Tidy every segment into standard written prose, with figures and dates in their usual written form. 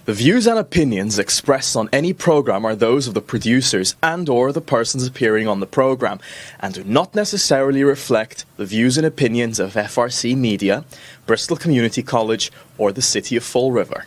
The views and opinions expressed on any program are those of the producers and/or the persons appearing on the program, and do not necessarily reflect the views and opinions of FRC Media, Bristol Community College, or the City of Fall River.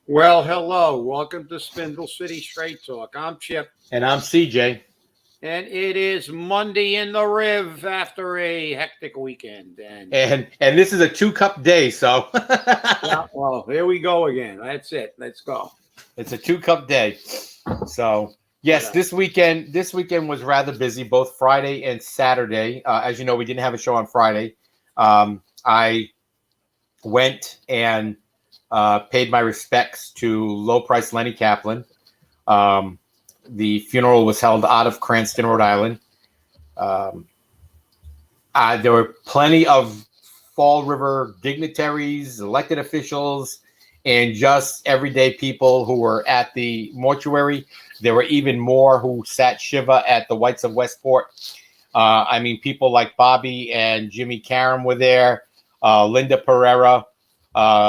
Well, hello. Welcome to Spindle City Straight Talk. I'm Chip. And I'm CJ. And it is Monday in the Riv after a hectic weekend. And this is a 2-cup day, so. Yeah, well, here we go again. That's it. Let's go. It's a 2-cup day. So, yes, this weekend was rather busy, both Friday and Saturday. As you know, we didn't have a show on Friday. I went and paid my respects to low-price Lenny Kaplan. The funeral was held out of Cranston, Rhode Island. There were plenty of Fall River dignitaries, elected officials, and just everyday people who were at the mortuary. There were even more who sat Shiva at the Whites of Westport. I mean, people like Bobby and Jimmy Karam were there, Linda Pereira,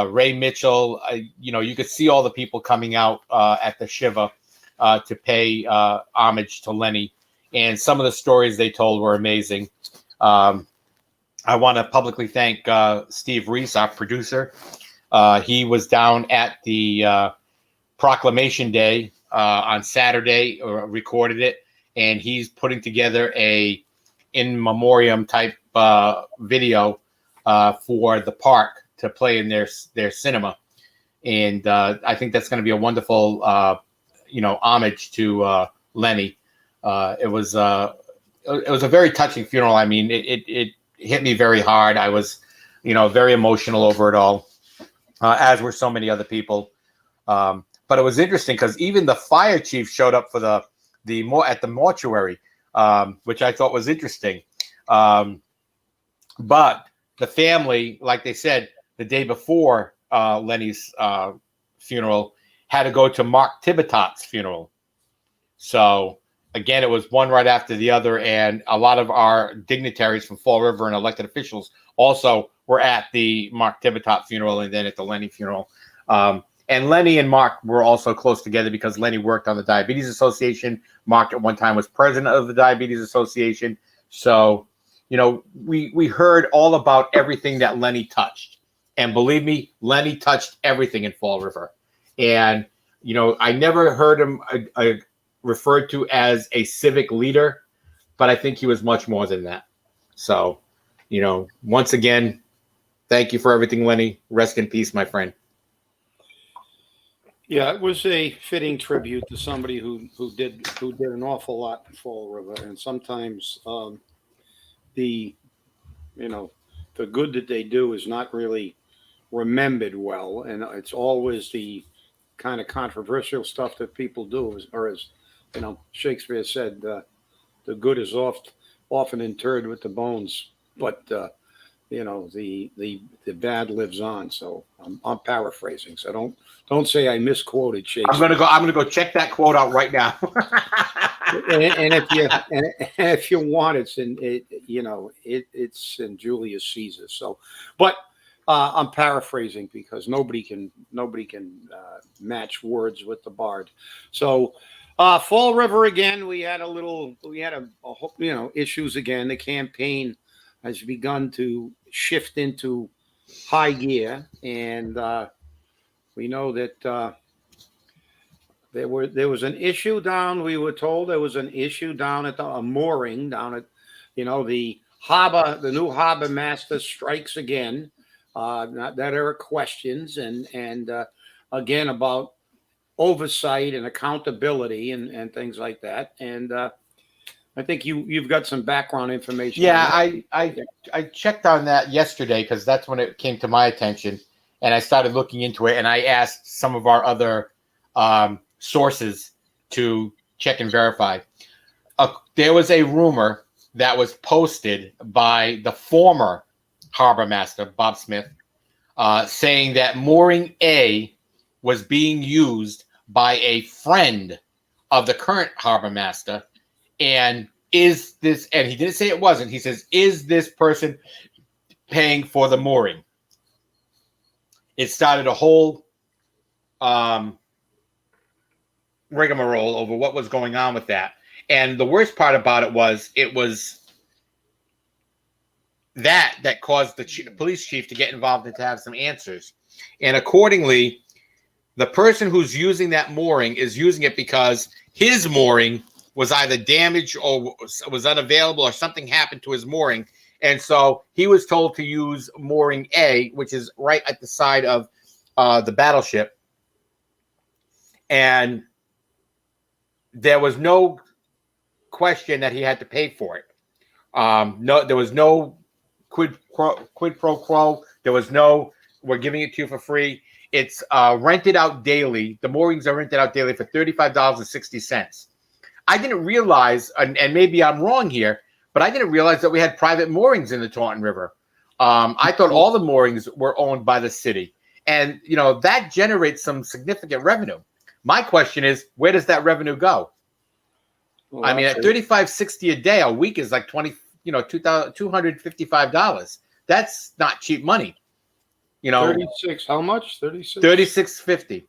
Ray Mitchell. You could see all the people coming out at the Shiva to pay homage to Lenny. And some of the stories they told were amazing. I want to publicly thank Steve Reese, our producer. He was down at the Proclamation Day on Saturday, recorded it, and he's putting together a in memoriam type video for the park to play in their cinema. And I think that's going to be a wonderful homage to Lenny. It was a very touching funeral. I mean, it hit me very hard. I was, very emotional over it all, as were so many other people. But it was interesting because even the fire chief showed up for at the mortuary, which I thought was interesting. But the family, like they said, the day before Lenny's funeral, had to go to Mark Tibitat's funeral. So, again, it was one right after the other, and a lot of our dignitaries from Fall River and elected officials also were at the Mark Tibitat funeral and then at the Lenny funeral. And Lenny and Mark were also close together because Lenny worked on the Diabetes Association. Mark at one time was president of the Diabetes Association. So, we heard all about everything that Lenny touched. And believe me, Lenny touched everything in Fall River. And, I never heard him referred to as a civic leader, but I think he was much more than that. So, once again, thank you for everything, Lenny. Rest in peace, my friend. Yeah, it was a fitting tribute to somebody who did an awful lot in Fall River. And sometimes the good that they do is not really remembered well, and it's always the kind of controversial stuff that people do, or as Shakespeare said, the good is often interred with the bones, but the bad lives on. So I'm paraphrasing, so don't say I misquoted Shakespeare. I'm gonna go check that quote out right now. and if you want, it's in Julius Caesar. So, but I'm paraphrasing because nobody can match words with the bard. So, Fall River again. We had issues again. The campaign has begun to shift into high gear, and we know that there was an issue down. We were told there was an issue down at a mooring down at the harbor. The new Harbormaster strikes again. That there are questions and again about oversight and accountability and things like that. And I think you've got some background information. Yeah, I checked on that yesterday because that's when it came to my attention, and I started looking into it. And I asked some of our other sources to check and verify. There was a rumor that was posted by the former Harbormaster, Bob Smith, saying that mooring A was being used by a friend of the current Harbormaster, and is this, and he didn't say it wasn't, he says, is this person paying for the mooring? It started a whole rigmarole over what was going on with that. And the worst part about it was that caused the police chief to get involved and to have some answers. And accordingly, the person who's using that mooring is using it because his mooring was either damaged or was unavailable, or something happened to his mooring. And so he was told to use mooring A, which is right at the side of the battleship. And there was no question that he had to pay for it. No, there was no quid pro quo. There was no, we're giving it to you for free. It's rented out daily. The moorings are rented out daily for $35.60. I didn't realize, and maybe I'm wrong here, but I didn't realize that we had private moorings in the Taunton River. I thought all the moorings were owned by the city. And, you know, that generates some significant revenue. My question is, where does that revenue go? Well, I mean, at $35.60 a day, a week is like $255. That's not cheap money. You know, 36. How much? 36. $36.50.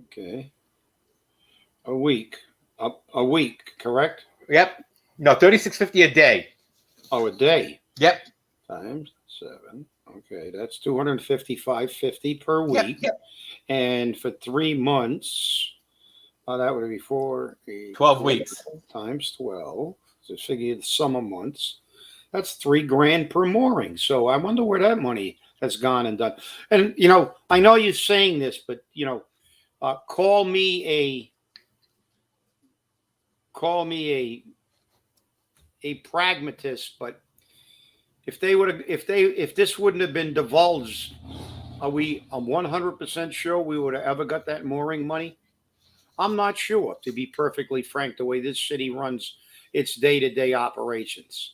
Okay. A week. A week, correct? Yep. No, $36.50 a day. Oh, a day. Yep. Times 7. Okay, that's $255.50 per week. Yep. And for 3 months, that would be 12 weeks times 12. So figure the summer months. That's $3,000 per mooring. So I wonder where that money has gone and done. And you know, I know you're saying this, but you know, call me a pragmatist. But if this wouldn't have been divulged, are we 100% sure we would have ever got that mooring money? I'm not sure, to be perfectly frank, the way this city runs its day-to-day operations.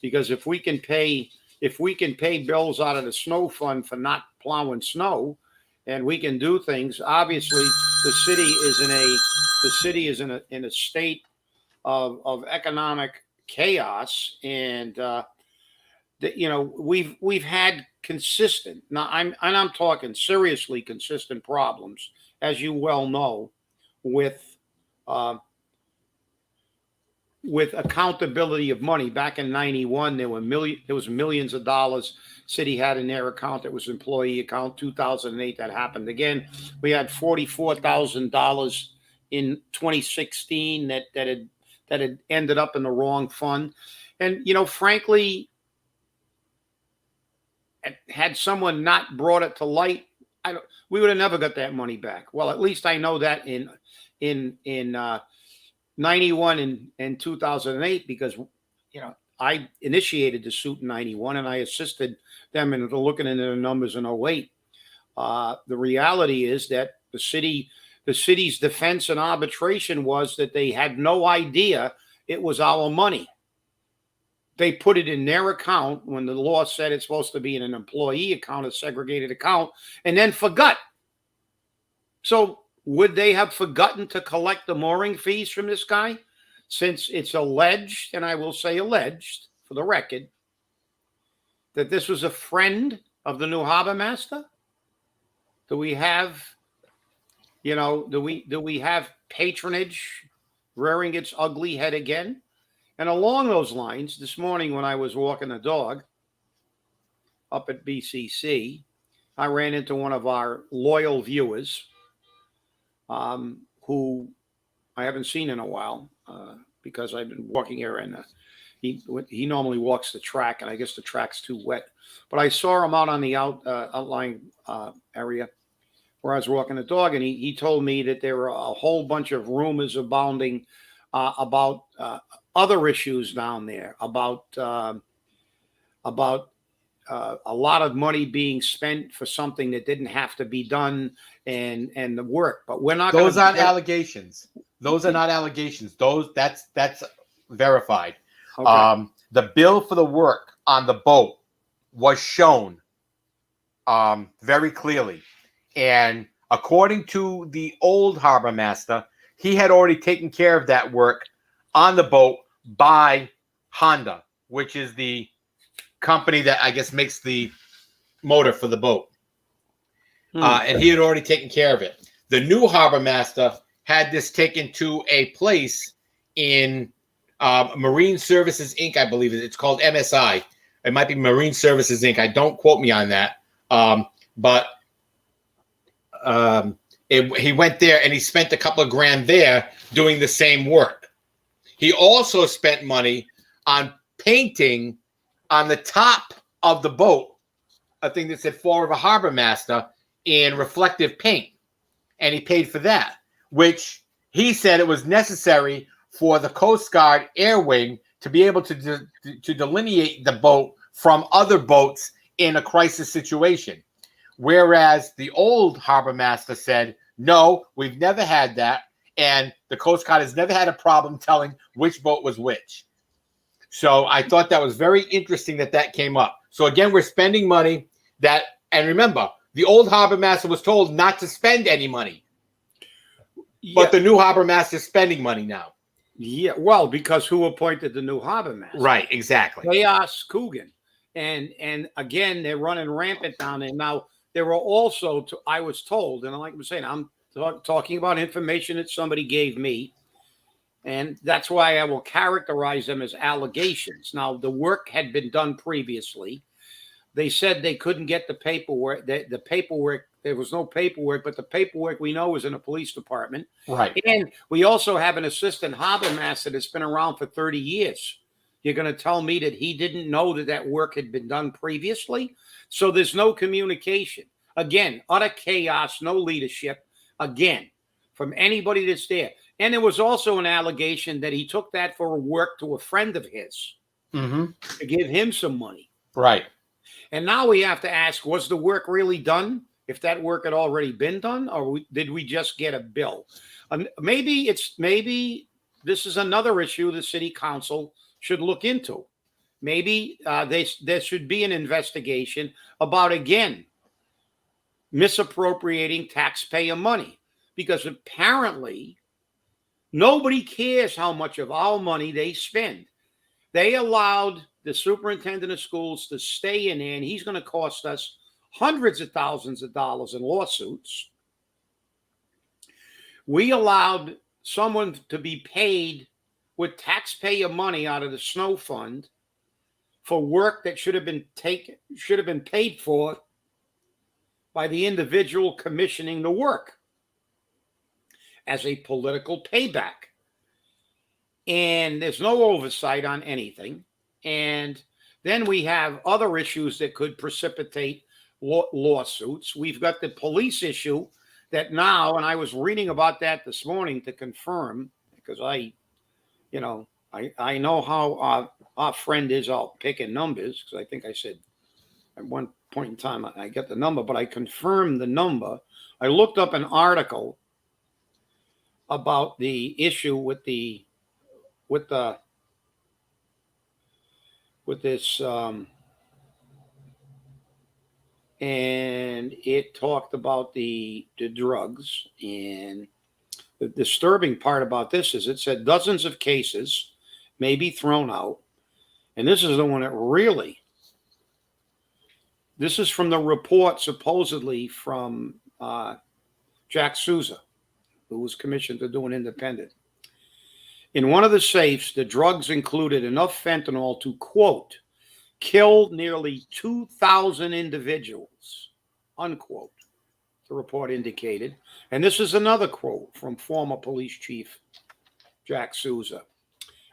Because if we can pay bills out of the snow fund for not plowing snow, and we can do things, obviously the city is in a state of economic chaos, and you know, we've had consistent, now I'm talking seriously consistent problems, as you well know, with accountability of money. Back in '91, there was millions of dollars city had in their account that was employee account. 2008, that happened again. We had $44,000 in 2016 that had ended up in the wrong fund. And you know, frankly, had someone not brought it to light, we would have never got that money back. Well, at least I know that in 91 and 2008, because you know, I initiated the suit in 91 and I assisted them in looking into the numbers in 08. The reality is that the city's defense and arbitration was that they had no idea it was our money. They put it in their account when the law said it's supposed to be in an employee account, a segregated account, and then forgot. So would they have forgotten to collect the mooring fees from this guy? Since it's alleged, and I will say alleged for the record, that this was a friend of the new Harbormaster? Do we have, you know, do we have patronage rearing its ugly head again? And along those lines, this morning when I was walking the dog up at BCC, I ran into one of our loyal viewers, who I haven't seen in a while, because I've been walking here, and he normally walks the track, and I guess the track's too wet. But I saw him out on the outlying area where I was walking the dog, and he told me that there were a whole bunch of rumors abounding about other issues down there, about a lot of money being spent for something that didn't have to be done, and the work. But we're not. Those aren't allegations. Those are not allegations. That's verified. Okay. The bill for the work on the boat was shown very clearly. And according to the old harbor master, he had already taken care of that work on the boat by Honda, which is the company that I guess makes the motor for the boat. And he had already taken care of it. The new harbor master had this taken to a place in Marine Services Inc., I believe it's called MSI. It might be Marine Services Inc. Don't quote me on that. But he went there and he spent a couple of grand there doing the same work. He also spent money on painting on the top of the boat a thing that said Fall River Harbor Master in reflective paint. And he paid for that, which he said it was necessary for the Coast Guard Air Wing to be able to delineate the boat from other boats in a crisis situation. Whereas the old harbor master said, no, we've never had that. And the Coast Guard has never had a problem telling which boat was which. So I thought that was very interesting that came up. So again, we're spending money that, and remember, the old harbor master was told not to spend any money. Yeah. But the new harbor master is spending money now. Yeah, well, because who appointed the new harbor master? Right, exactly. Chaos Coogan. And again, they're running rampant down there. Now, there were also, I was told, and like I'm saying, I'm talking about information that somebody gave me, and that's why I will characterize them as allegations. Now, the work had been done previously. They said they couldn't get the paperwork. The paperwork, there was no paperwork, but the paperwork we know is in the police department. Right. And we also have an assistant harbor master that's been around for 30 years. You're going to tell me that he didn't know that work had been done previously? So there's no communication. Again, utter chaos, no leadership. Again, from anybody that's there. And there was also an allegation that he took that for work to a friend of his to give him some money. Right. And now we have to ask, was the work really done? If that work had already been done, or did we just get a bill? Maybe this is another issue the city council should look into. Maybe there should be an investigation about, again, misappropriating taxpayer money, because apparently nobody cares how much of our money they spend. They allowed the superintendent of schools to stay in there, and he's going to cost us hundreds of thousands of dollars in lawsuits. We allowed someone to be paid with taxpayer money out of the snow fund for work that should have been paid for by the individual commissioning the work as a political payback. And there's no oversight on anything. And then we have other issues that could precipitate lawsuits. We've got the police issue that now, and I was reading about that this morning to confirm, because I know how our friend is out picking numbers, because I think I said at one point in time I get the number, but I confirmed the number. I looked up an article about the issue with this and it talked about the drugs. And the disturbing part about this is it said dozens of cases may be thrown out. And this is the one that really, this is from the report supposedly from Jack Souza, who was commissioned to do an independent. In one of the safes, the drugs included enough fentanyl to, quote, kill nearly 2,000 individuals, unquote, the report indicated. And this is another quote from former police chief Jack Souza.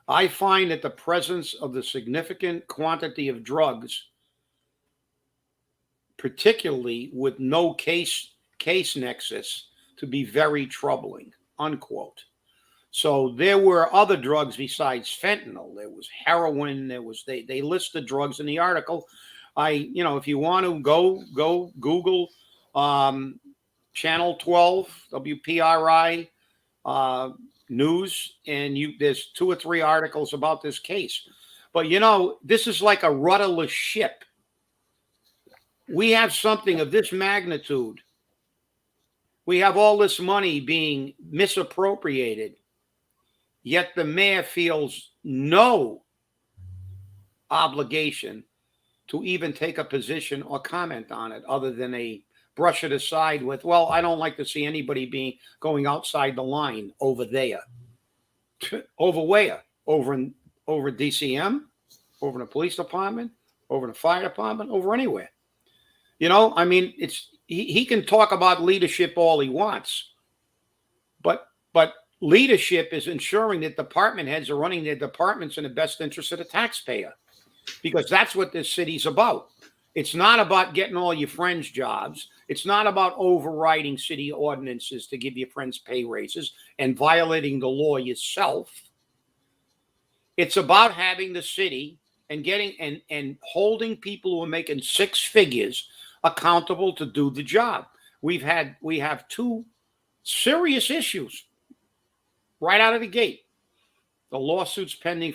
I find that the presence of the significant quantity of drugs, particularly with no case nexus, to be very troubling, unquote. So there were other drugs besides fentanyl. There was heroin. There was they list the drugs in the article. If you want to go Google Channel 12 WPRI news, and there's 2 or 3 articles about this case. But this is like a rudderless ship we have something of this magnitude. We have all this money being misappropriated, yet the mayor feels no obligation to even take a position or comment on it other than a brush it aside with, well, I don't like to see anybody going outside the line over there. Over where? Over DCM? Over the police department? Over the fire department? Over anywhere. You know, I mean, he can talk about leadership all he wants, but leadership is ensuring that department heads are running their departments in the best interest of the taxpayer, because that's what this city's about. It's not about getting all your friends jobs. It's not about overriding city ordinances to give your friends pay raises and violating the law yourself. It's about having the city and getting and holding people who are making six figures accountable to do the job. We have two serious issues right out of the gate. The lawsuits pending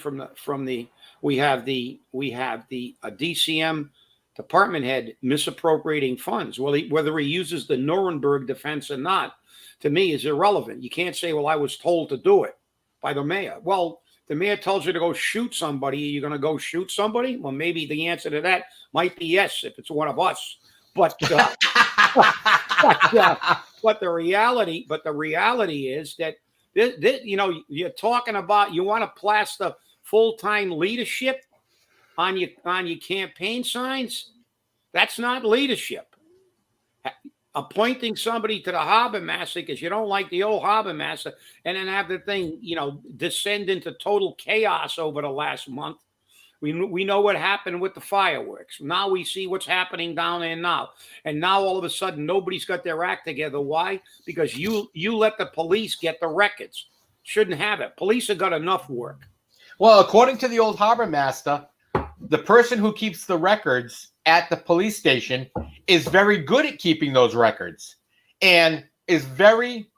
we have the DCM department head misappropriating funds. Well, whether he uses the Nuremberg defense or not, to me, is irrelevant. You can't say, well, I was told to do it by the mayor. Well, the mayor tells you to go shoot somebody. Are you going to go shoot somebody? Well, maybe the answer to that might be yes, if it's one of us. But but the reality is that this, you know, you're talking about, you want to plaster full-time leadership on your campaign signs. That's not leadership. Appointing somebody to the Harbormaster because you don't like the old Harbormaster, and then have the thing, you know, descend into total chaos over the last month. We know what happened with the fireworks. Now we see what's happening down there now. And now all of a sudden nobody's got their act together. Why? Because you let the police get the records. Shouldn't have it. Police have got enough work. Well, according to the old Harbormaster, the person who keeps the records at the police station is very good at keeping those records and is very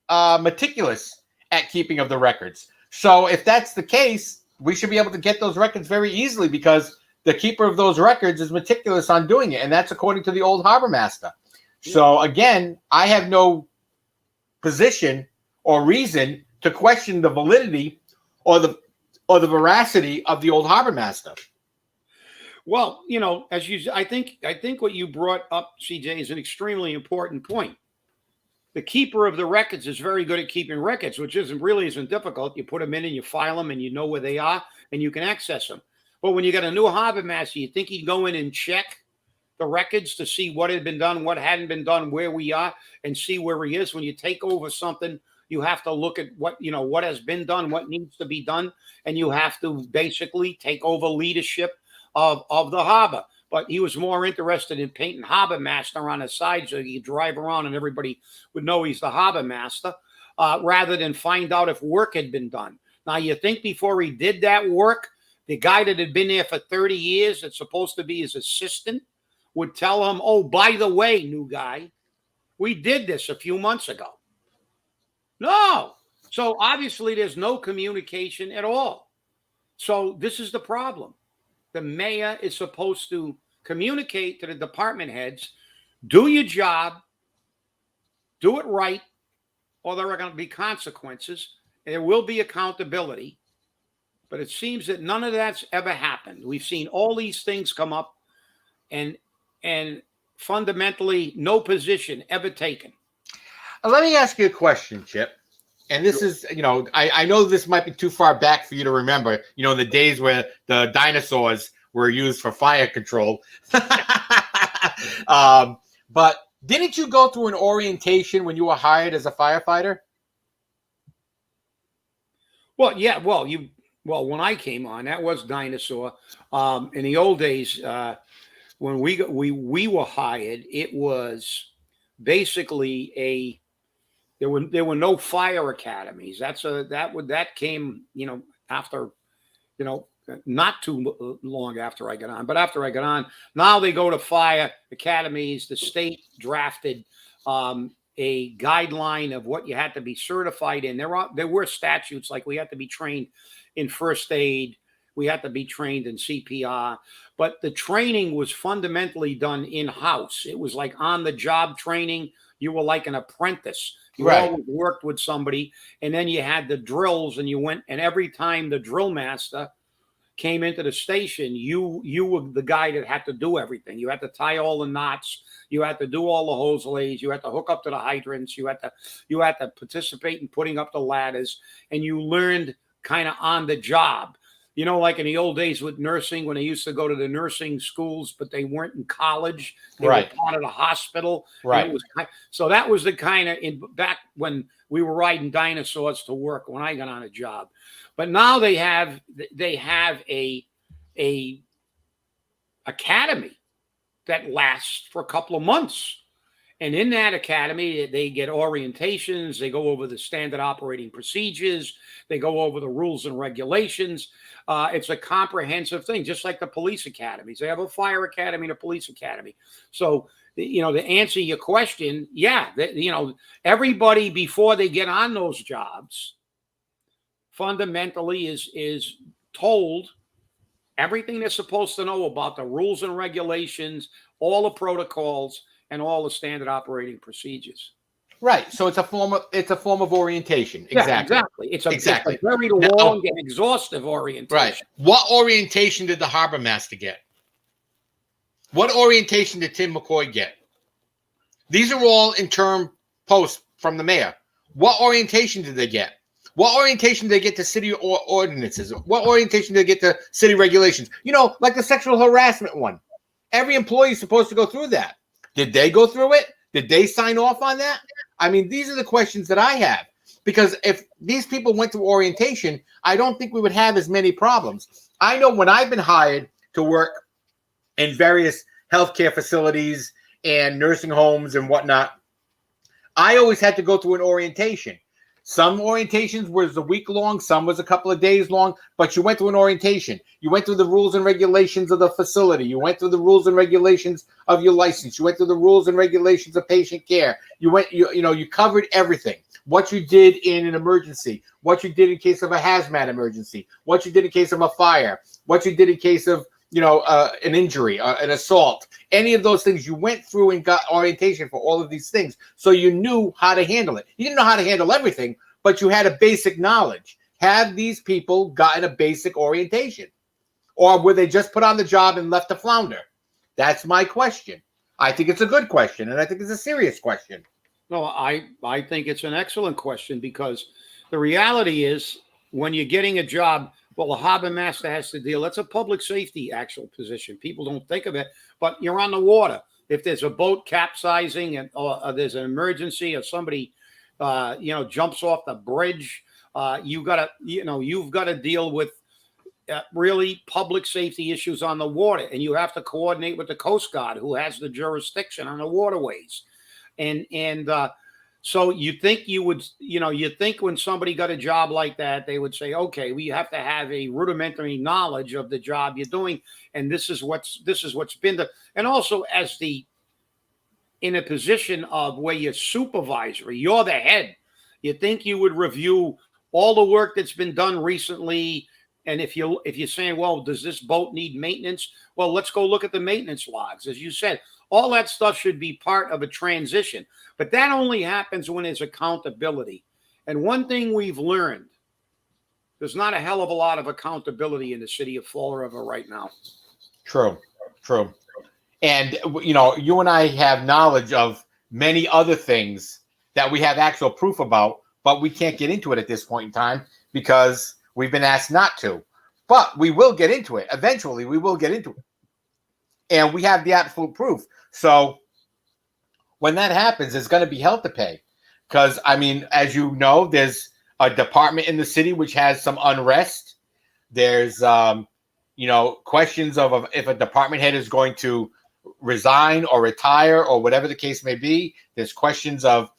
meticulous at keeping of the records. So if that's the case, we should be able to get those records very easily because the keeper of those records is meticulous on doing it. And that's according to the old Harbormaster. So again, I have no position or reason to question the validity or the veracity of the old Harbormaster. Well, you know, I think what you brought up, CJ, is an extremely important point. The keeper of the records is very good at keeping records, which isn't difficult. You put them in and you file them and you know where they are and you can access them. But when you got a new Harbormaster, you think he'd go in and check the records to see what had been done, what hadn't been done, where we are, and see where he is. When you take over something, you have to look at what has been done, what needs to be done, and you have to basically take over leadership of the harbor. But he was more interested in painting Harbormaster on his side so he could drive around and everybody would know he's the Harbormaster, rather than find out if work had been done. Now, you think before he did that work, the guy that had been there for 30 years, that's supposed to be his assistant, would tell him, oh, by the way, new guy, we did this a few months ago. No. So obviously there's no communication at all. So this is the problem. The mayor is supposed to communicate to the department heads, do your job, do it right, or there are going to be consequences, and there will be accountability. But it seems that none of that's ever happened. We've seen all these things come up, and fundamentally no position ever taken. Let me ask you a question, Chip. And this is, I know this might be too far back for you to remember, the days where the dinosaurs were used for fire control. But didn't you go through an orientation when you were hired as a firefighter? Well, yeah. Well, when I came on, that was dinosaur. In the old days, when we were hired, it was basically there were no fire academies. That came, after, not too long after I got on. But after I got on, now they go to fire academies. The state drafted a guideline of what you had to be certified in. There were statutes, like we had to be trained in first aid. We had to be trained in CPR, but the training was fundamentally done in-house. It was like on-the-job training. You were like an apprentice. You always worked with somebody, and then you had the drills, and you went, and every time the drill master came into the station, you were the guy that had to do everything. You had to tie all the knots. You had to do all the hose lays. You had to hook up to the hydrants. You had to participate in putting up the ladders, and you learned kind of on the job. You know, like in the old days with nursing, when they used to go to the nursing schools, but they weren't in college. They were part of the hospital. Right. So that was the kind of, back when we were riding dinosaurs to work when I got on a job. But now they have a academy that lasts for a couple of months. And in that academy, they get orientations. They go over the standard operating procedures. They go over the rules and regulations. It's a comprehensive thing, just like the police academies. They have a fire academy and a police academy. So, you know, to answer your question, everybody before they get on those jobs fundamentally is told everything they're supposed to know about the rules and regulations, all the protocols, and all the standard operating procedures. Right. So it's a form of orientation. Exactly. Yeah, exactly. It's a very long and exhaustive orientation. Right. What orientation did the Harbormaster get? What orientation did Tim McCoy get? These are all interim posts from the mayor. What orientation did they get? What orientation did they get to city ordinances? What orientation did they get to city regulations? You know, like the sexual harassment one. Every employee is supposed to go through that. Did they go through it? Did they sign off on that? I mean, these are the questions that I have. Because if these people went through orientation, I don't think we would have as many problems. I know when I've been hired to work in various healthcare facilities and nursing homes and whatnot, I always had to go through an orientation. Some orientations was a week long, some was a couple of days long, but you went through an orientation. You went through the rules and regulations of the facility. You went through the rules and regulations of your license. You went through the rules and regulations of patient care. You covered everything. What you did in an emergency, what you did in case of a hazmat emergency, what you did in case of a fire, what you did in case of an injury, an assault, any of those things. You went through and got orientation for all of these things. So you knew how to handle it. You didn't know how to handle everything, but you had a basic knowledge. Have these people gotten a basic orientation? Or were they just put on the job and left to flounder? That's my question. I think it's a good question, and I think it's a serious question. No, I think it's an excellent question, because the reality is when you're getting a job, well, the Harbormaster has to deal. That's a public safety actual position. People don't think of it, but you're on the water. If there's a boat capsizing or there's an emergency, or somebody, jumps off the bridge, you've got to deal with really public safety issues on the water, and you have to coordinate with the Coast Guard, who has the jurisdiction on the waterways, and so you think when somebody got a job like that, they would say, okay, we have to have a rudimentary knowledge of the job you're doing. And this is what's been and also in a position of where you're supervisory, you're the head. You think you would review all the work that's been done recently. And if you're saying, well, does this boat need maintenance? Well, let's go look at the maintenance logs. As you said, all that stuff should be part of a transition. But that only happens when there's accountability. And one thing we've learned, there's not a hell of a lot of accountability in the city of Fall River right now. True. And, you and I have knowledge of many other things that we have actual proof about, but we can't get into it at this point in time because we've been asked not to. But we will get into it. Eventually, we will get into it. And we have the absolute proof. So when that happens, there's going to be hell to pay. Because, I mean, as you know, there's a department in the city which has some unrest. There's, questions of if a department head is going to resign or retire or whatever the case may be. There's questions of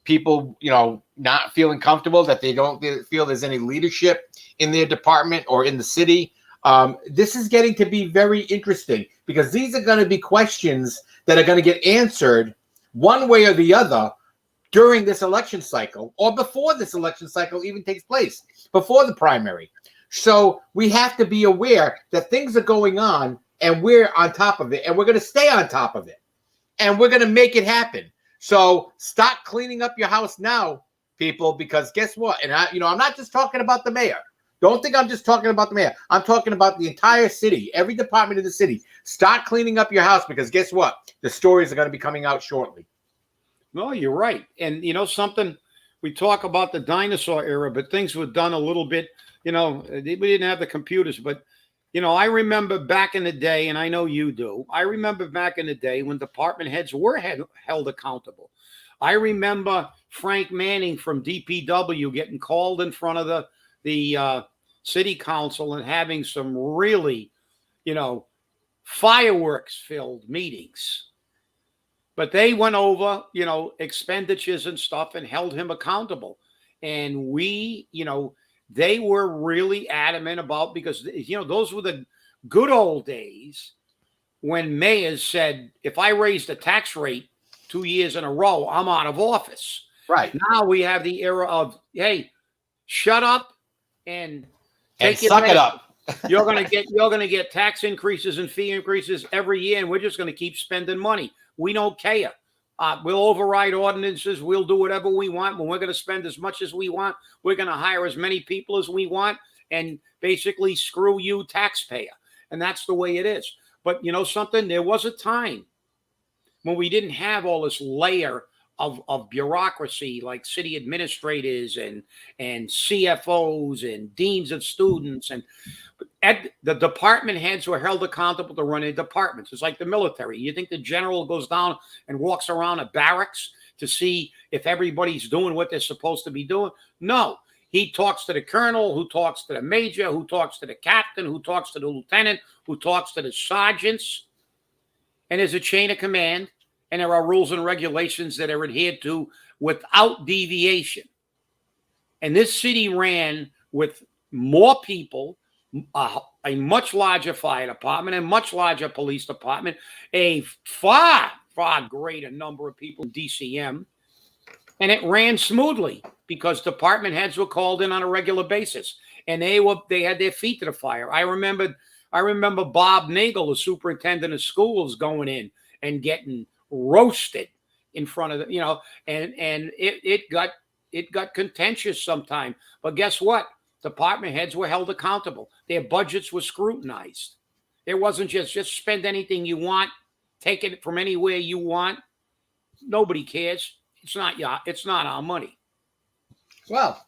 people, not feeling comfortable, that they don't feel there's any leadership in their department or in the city. This is getting to be very interesting because these are going to be questions that are going to get answered one way or the other during this election cycle or before this election cycle even takes place, before the primary. So we have to be aware that things are going on and we're on top of it, and we're going to stay on top of it, and we're going to make it happen. So start cleaning up your house now, people, because guess what? And I'm not just talking about the mayor. Don't think I'm just talking about the mayor. I'm talking about the entire city, every department of the city. Start cleaning up your house, because guess what? The stories are going to be coming out shortly. No, you're right. And you know something? We talk about the dinosaur era, but things were done a little bit, we didn't have the computers, but I remember back in the day, and I know you do. I remember back in the day when department heads were held accountable. I remember Frank Manning from DPW getting called in front of the city council and having some really, fireworks-filled meetings. But they went over, expenditures and stuff and held him accountable. And they were really adamant about, because, those were the good old days when mayors said, if I raise the tax rate 2 years in a row, I'm out of office. Right. Now we have the era of, hey, shut up and suck it up. You're gonna get tax increases and fee increases every year, and we're just gonna keep spending money. We don't care. We'll override ordinances. We'll do whatever we want. When we're going to spend as much as we want, we're going to hire as many people as we want, and basically screw you, taxpayer. And that's the way it is. But you know something? There was a time when we didn't have all this layer of bureaucracy, like city administrators and CFOs and deans of students, and the department heads were held accountable to run their departments. It's like the military. You think the general goes down and walks around a barracks to see if everybody's doing what they're supposed to be doing? No. He talks to the colonel, who talks to the major, who talks to the captain, who talks to the lieutenant, who talks to the sergeants. And there's a chain of command, and there are rules and regulations that are adhered to without deviation. And this city ran with more people, a much larger fire department, a much larger police department, a far, far greater number of people in DCM, and it ran smoothly because department heads were called in on a regular basis, and they had their feet to the fire. I remember Bob Nagel, the superintendent of schools, going in and getting roasted in front of and it got contentious sometime. But guess what? Department heads were held accountable. Their budgets were scrutinized. It wasn't just spend anything you want, take it from anywhere you want. Nobody cares. It's not our money. Well,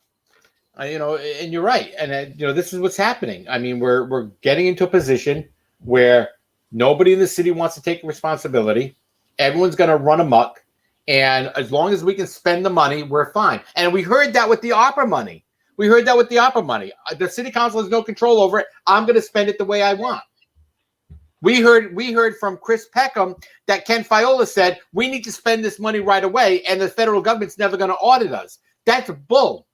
and you're right. And this is what's happening. I mean, we're getting into a position where nobody in the city wants to take responsibility. Everyone's going to run amok, and as long as we can spend the money, we're fine. And we heard that with the opera money. The city council has no control over it. I'm going to spend it the way I want. We heard from Chris Peckham that Ken Fiola said we need to spend this money right away, and the federal government's never going to audit us. That's bull.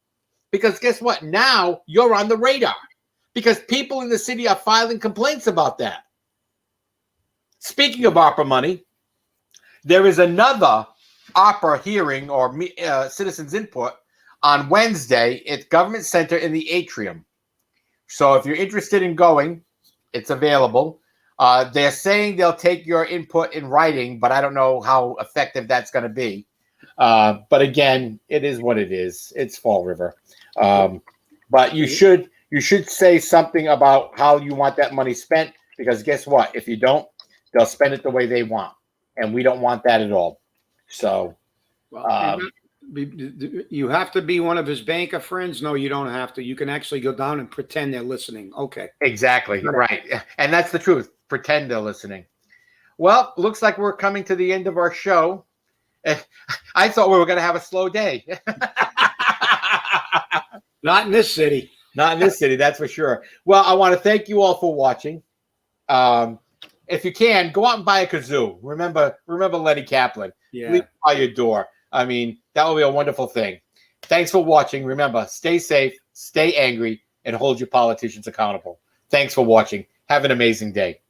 Because guess what? Now you're on the radar because people in the city are filing complaints about that. Speaking of opera money, there is another opera hearing or citizens input on Wednesday at Government Center in the Atrium. So if you're interested in going, it's available. They're saying they'll take your input in writing, but I don't know how effective that's going to be. But again, it is what it is. It's Fall River. But you should say something about how you want that money spent, because guess what? If you don't, they'll spend it the way they want. And we don't want that at all. So you have to be one of his banker friends? No, you don't have to. You can actually go down and pretend they're listening. Okay. Exactly. Right. And that's the truth. Pretend they're listening. Well, looks like we're coming to the end of our show. I thought we were going to have a slow day. Not in this city. Not in this city, that's for sure. Well, I want to thank you all for watching. If you can, go out and buy a kazoo. Remember Lenny Kaplan. Yeah. Leave it by your door. I mean, that will be a wonderful thing. Thanks for watching. Remember, stay safe, stay angry, and hold your politicians accountable. Thanks for watching. Have an amazing day.